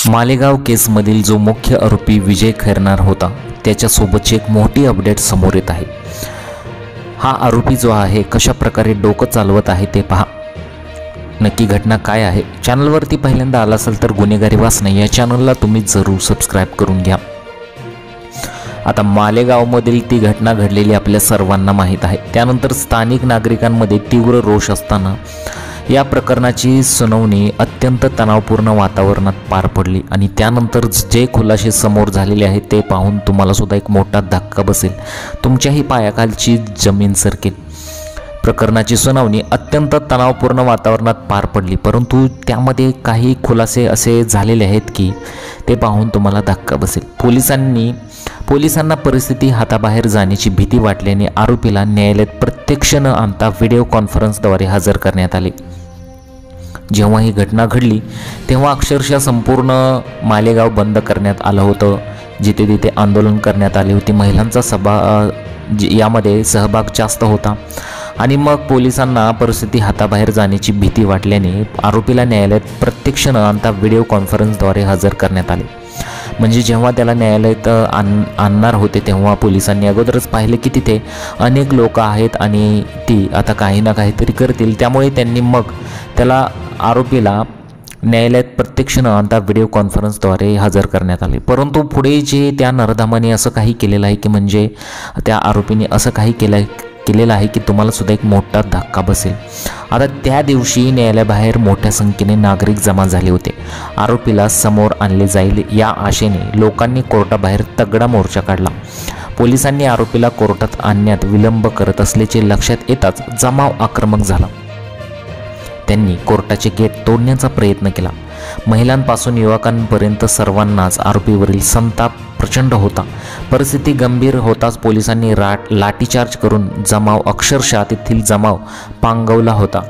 मालेगाव केसमधील जो मुख्य आरोपी विजय खैरनार होता त्याच्यासोबतची एक मोठी अपडेट समोर येत आहे। हा आरोपी जो आहे कशा प्रकारे डोकं चालवत आहे ते पहा। नक्की घटना काय आहे? चॅनलवरती पहिल्यांदा आला असेल तर गुन्हेगारी वाचना या चॅनलला तुम्ही जरूर सबस्क्राइब करून घ्या। आता मालेगावमधील ती घटना घडलेली आपल्या सर्वांना माहीत आहे। त्यानंतर स्थानिक नागरिकांमध्ये तीव्र रोष असताना या प्रकरणाची सुनावणी अत्यंत तणावपूर्ण वातावरणात पार पडली आणि त्यानंतर जे खुलासे समोर झालेले आहेत ते पाहून तुम्हाला सुद्धा एक मोठा धक्का बसेल, तुमच्याही पायाखालची जमीन सरकेल। प्रकरणाची सुनावणी अत्यंत तणावपूर्ण वातावरणात पार पडली, परंतु त्यामध्ये काही खुलासे असे झालेले आहेत की ते पाहून तुम्हाला धक्का बसेल। पोलिसांना परिस्थिती हाताबाहेर जाण्याची भीती वाटल्याने आरोपीला न्यायालयात प्रत्यक्ष न आणता व्हिडिओ कॉन्फरन्सद्वारे हजर करण्यात आले। जेव्हा ही घटना घडली तेव्हा अक्षरशः संपूर्ण मालेगाव बंद करण्यात आलं होतं, जिथे तिथे आंदोलन करण्यात आले होते। महिलांचा यामध्ये सहभाग जास्त होता आणि मग पोलिसांना परिस्थिती हाताबाहेर जाण्याची भीती वाटल्याने आरोपीला न्यायालयात प्रत्यक्ष न आणता व्हिडिओ कॉन्फरन्सद्वारे हजर करण्यात आले। म्हणजे जेव्हा त्याला न्यायालयात आणणार होते तेव्हा पोलिसांनी अगोदरच पाहिलं की तिथे अनेक लोक आहेत आणि ती आता काही ना काहीतरी करतील, त्यामुळे त्यांनी मग त्याला आरोपीला न्यायालयात प्रत्यक्ष न आणता व्हिडिओ कॉन्फरन्सद्वारे हजर करण्यात आले। परंतु पुढे जे त्या नराधमाने असं काही केलेलं आहे की म्हणजे त्या आरोपीने असं काही केलेलं आहे की तुम्हाला सुद्धा एक मोठा धक्का बसेल। आता त्या दिवशी न्यायालयाबाहेर मोठ्या संख्येने नागरिक जमा झाले होते। आरोपीला समोर आणले जाईल या आशेने लोकांनी कोर्टाबाहेर तगडा मोर्चा काढला। पोलिसांनी आरोपीला कोर्टात आणण्यात विलंब करत असल्याचे लक्षात येताच जमाव आक्रमक झाला। त्यांनी कोर्टाचे गेट तोडण्याचा प्रयत्न केला। महिलांपासून युवकांपर्यंत सर्वांनाच आरोपीवरील संताप प्रचंड होता। परिस्थिती गंभीर होताच पोलिसांनी लाठीचार्ज करून अक्षरशः तेथील जमाव पांगवला होता।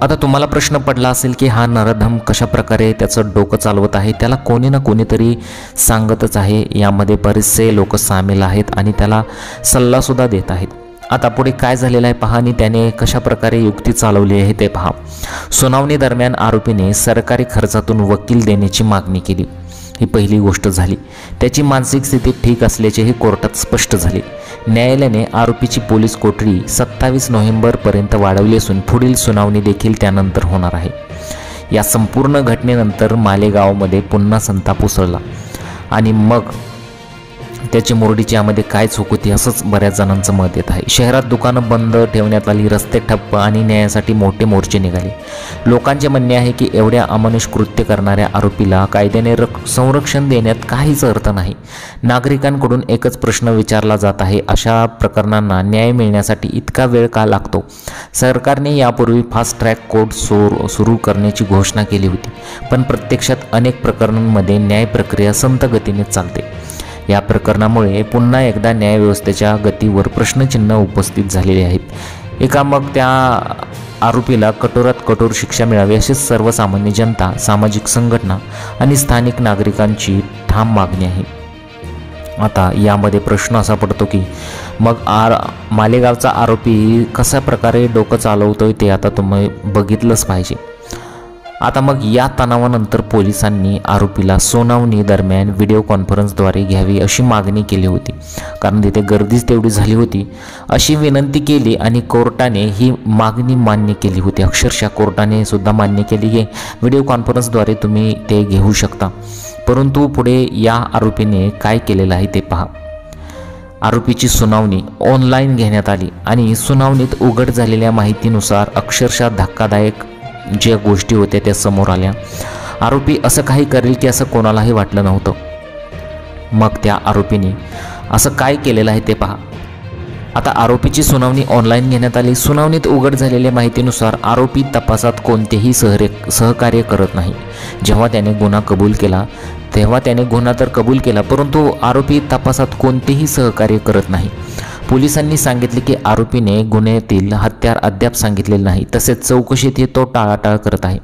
आता तुम्हाला प्रश्न पडला असेल की हा नराधम कशा प्रकारे त्याचं डोकं चालवत आहे, त्याला कोणी ना कोणीतरी सांगतच आहे। यामध्ये बरेचसे लोक सामील आहेत आणि त्याला सल्लासुद्धा देत आहेत। आता पुढे काय झालेलं आहे पहा आणि त्याने कशा प्रकारे युक्ती चालवली आहे ते पहा। सुनावणी दरम्यान आरोपीने सरकारी खर्चातून वकील देण्याची मागणी केली, ही पहिली गोष्ट झाली। त्याची मानसिक स्थिती ठीक असल्याचेही कोर्टात स्पष्ट झाले। न्यायालयाने आरोपीची पोलीस कोठडी 27 नोव्हेंबरपर्यंत वाढवली असून पुढील सुनावणी देखील त्यानंतर होणार आहे। या संपूर्ण घटनेनंतर मालेगावमध्ये पुन्हा संताप उसळला आणि मग त्याची मुरडीची यामध्ये काय चूक होती असंच बऱ्याच जणांचं मत येत आहे। शहरात दुकानं बंद ठेवण्यात आली, रस्ते ठप्प आणि न्यायासाठी मोठे मोर्चे निघाले। लोकांचे म्हणणे आहे की एवढ्या अमानुष कृत्य करणाऱ्या आरोपीला कायद्याने संरक्षण देण्यात काहीच अर्थ नाही। नागरिकांकडून एकच प्रश्न विचारला जात आहे, अशा प्रकरणांना न्याय मिळण्यासाठी इतका वेळ का लागतो? सरकारने यापूर्वी फास्ट ट्रॅक कोर्ट सुरू करण्याची घोषणा केली होती, पण प्रत्यक्षात अनेक प्रकरणांमध्ये न्याय प्रक्रिया संथ गतीने चालते। या प्रकरणामुळे पुन्हा एकदा न्यायव्यवस्थेच्या गतीवर प्रश्नचिन्ह उपस्थित झालेले आहेत। मग त्या आरोपीला कठोरात कठोर शिक्षा मिळावी अशी सर्वसामान्य जनता, सामाजिक संघटना आणि स्थानिक नागरिकांची ठाम मागणी आहे। आता यामध्ये प्रश्न असा पडतो की मग मालेगावचा आरोपी कशा प्रकारे डोकं चालवतोय ते आता तुम्ही बघितलंच पाहिजे। आता मग या तणावानंतर पोलिसांनी आरोपीला सुनावणी दरम्यान व्हिडिओ कॉन्फरन्सद्वारे घ्यावी अशी मागणी केली होती, कारण तिथे गर्दीच तेवढी झाली होती। अशी विनंती केली आणि कोर्टाने ही मागणी मान्य केली होती। अक्षरशः कोर्टाने सुद्धा मान्य केली की व्हिडिओ कॉन्फरन्सद्वारे तुम्ही ते घेऊ शकता। परंतु पुढे या आरोपीने काय केलेलं आहे ते पहा। आरोपीची सुनावणी ऑनलाईन घेण्यात आली आणि सुनावणीत उघड झालेल्या माहितीनुसार अक्षरशः धक्कादायक ज्या गोष्टी होत्या त्या समोर आल्या। आरोपी असं काही करेल की असं कोणालाही वाटलं नव्हतं। मग त्या आरोपीने असं काय केलेलं आहे ते पहा। आता आरोपीची सुनावणी ऑनलाईन घेण्यात आली। सुनावणीत उघड झालेल्या माहितीनुसार आरोपी तपासात कोणतेही सहकार्य करत नाही। जेव्हा त्याने गुन्हा कबूल केला तेव्हा त्याने गुन्हा तर कबूल केला, परंतु आरोपी तपासात कोणतेही सहकार्य करत नाही। पोलिसांनी सांगितले की आरोपीने गुन्ह्यातील हत्यार अद्याप सांगितलेले नाही, तसेच चौकशीत तो टाळाटाळ करत आहे।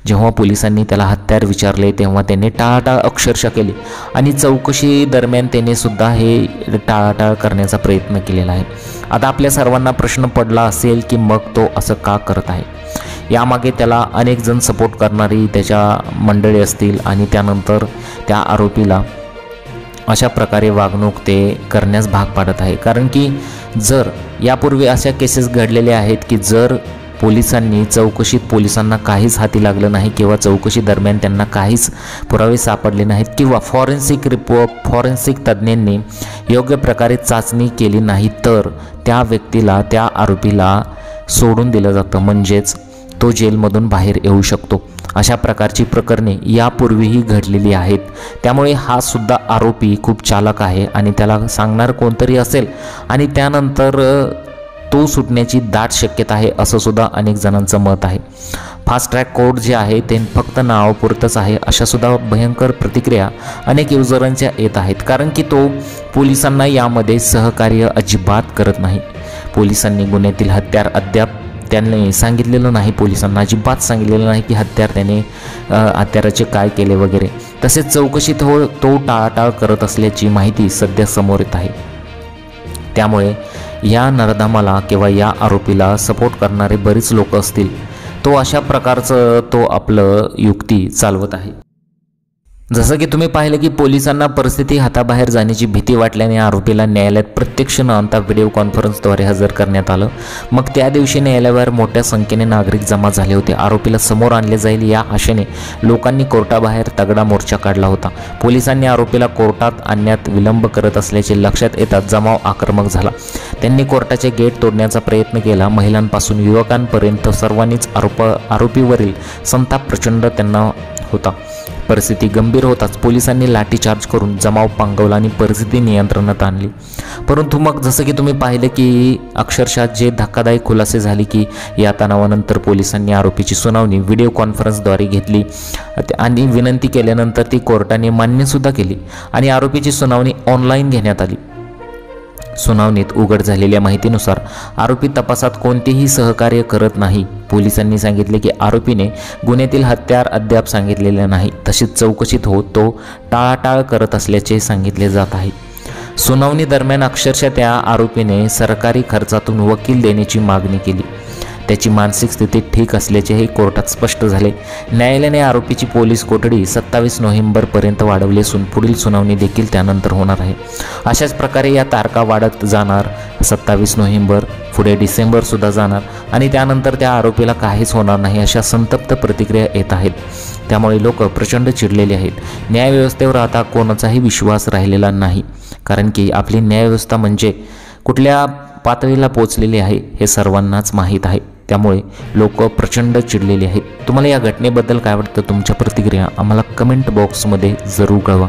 जेव्हा पोलिसांनी त्याला हत्यार विचारले तेव्हा त्याने टाळाटाळ अक्षरशः केली आणि चौकशी दरम्यान त्याने सुद्धा हे टाळाटाळ करण्याचा प्रयत्न केलेला आहे। आता आपल्या सर्वांना प्रश्न पडला असेल की मग तो असं का करत आहे? यामागे त्याला अनेक जण सपोर्ट करणारी त्याच्या मंडळी असतील आणि त्यानंतर त्या आरोपीला अशा प्रकारे वागणूक ते करण्यास भाग पाडत आहे। कारण की जर यापूर्वी अशा केसेस घडलेल्या आहेत की जर पोलिसांनी चौकशीत पोलिसांना काहीच हाती लागलं नाही किंवा चौकशी दरम्यान त्यांना काहीच पुरावे सापडले नाहीत किंवा फॉरेन्सिक तज्ज्ञांनी योग्य प्रकारे चाचणी केली नाही तर त्या व्यक्तीला, त्या आरोपीला सोडून दिलं जातं, म्हणजेच तो जेलमधून बाहेर येऊ शकतो। अशा प्रकारची प्रकरणे यापूर्वीही घडलेली आहेत। त्यामुळे हा सुद्धा आरोपी खूप चालाक आहे आणि त्याला सांगणार कोणतरी असेल आणि त्यानंतर तो सुटण्याची दाट शक्यता आहे असं सुद्धा अनेक जणांचं मत आहे। फास्ट ट्रॅक कोर्ट जे आहे ते फक्त नावापुरतंच आहे अशा सुद्धा भयंकर प्रतिक्रिया अनेक युजरांच्या येत आहेत। कारण की तो पोलिसांना यामध्ये सहकार्य अजिबात करत नाही। पोलिसांनी गुन्ह्यातील हत्यार अद्याप त्यांनी सांगितलेलं नाही, पोलिसांना अजिबात सांगितलेलं नाही की हत्याराचे काय केले वगैरे। तसेच चौकशीत तो टाळाटाळ करत असल्याची माहिती सध्या समोर येत आहे। त्यामुळे या नराधमाला किंवा या आरोपीला सपोर्ट करणारे बरेच लोक असतील, तो अशा प्रकारचं तो आपलं युक्ती चालवत आहे। जसं की तुम्ही पाहिलं की पोलिसांना परिस्थिती हाताबाहेर जाण्याची भीती वाटल्याने आरोपीला न्यायालयात प्रत्यक्ष न आणता व्हिडिओ कॉन्फरन्सद्वारे हजर करण्यात आलं। मग त्या दिवशी न्यायालयावर मोठ्या संख्येने नागरिक जमा झाले होते। आरोपीला समोर आणले जाईल या आशेने लोकांनी कोर्टाबाहेर तगडा मोर्चा काढला होता। पोलिसांनी आरोपीला कोर्टात आणण्यात विलंब करत असल्याचे लक्षात येताच जमाव आक्रमक झाला। त्यांनी कोर्टाचे गेट तोडण्याचा प्रयत्न केला। महिलांपासून युवकांपर्यंत सर्वांनीच आरोपीवरील संताप प्रचंड त्यांना होता। परिस्थिती गंभीर होताच पोलिसांनी लाठीचार्ज करून जमाव पांगवला आणि परिस्थिती नियंत्रणात आणली। परंतु मग जसं की तुम्ही पाहिलं की अक्षरशः जे धक्कादायक खुलासे झाले की या तणावानंतर पोलिसांनी आरोपीची सुनावणी व्हिडिओ कॉन्फरन्सद्वारे घेतली आणि विनंती केल्यानंतर ती कोर्टाने मान्यसुद्धा केली आणि आरोपीची सुनावणी ऑनलाईन घेण्यात आली। सुनावणीत उघड झालेल्या माहितीनुसार आरोपी तपासात कोणतेही सहकार्य करत नाही। पोलिसांनी सांगितले की आरोपीने गुन्ह्यातील हत्यार अद्याप सांगितलेले नाही, तसेच चौकशीत तो टाळाटाळ करत असल्याचे सांगितले जात आहे। सुनावणी दरम्यान अक्षरशः त्या आरोपीने सरकारी खर्चातून वकील देण्याची मागणी केली। त्याची मानसिक स्थिती ठीक असल्याचेही कोर्टात स्पष्ट झाले। न्यायालयाने आरोपीची पोलीस कोठडी 27 नोव्हेंबरपर्यंत वाढवली असून पुढील सुनावणी देखील त्यानंतर होणार आहे। अशाच प्रकारे या तारखा वाढत जाणार। 27 नोव्हेंबर, पुढे डिसेंबरसुद्धा जाणार आणि त्यानंतर त्या आरोपीला काहीच होणार नाही अशा संतप्त प्रतिक्रिया येत आहेत। त्यामुळे लोक प्रचंड चिडलेले आहेत। न्यायव्यवस्थेवर आता कोणाचाही विश्वास राहिलेला नाही, कारण की आपली न्यायव्यवस्था म्हणजे कुठल्या पातळीला पोहोचलेली आहे हे सर्वांनाच माहीत आहे। त्यामुळे लोक प्रचंड चिडलेले आहेत। तुम्हाला या घटनेबद्दल काय वाटतं? तुमच्या प्रतिक्रिया आम्हाला कमेंट बॉक्समध्ये जरूर कळवा।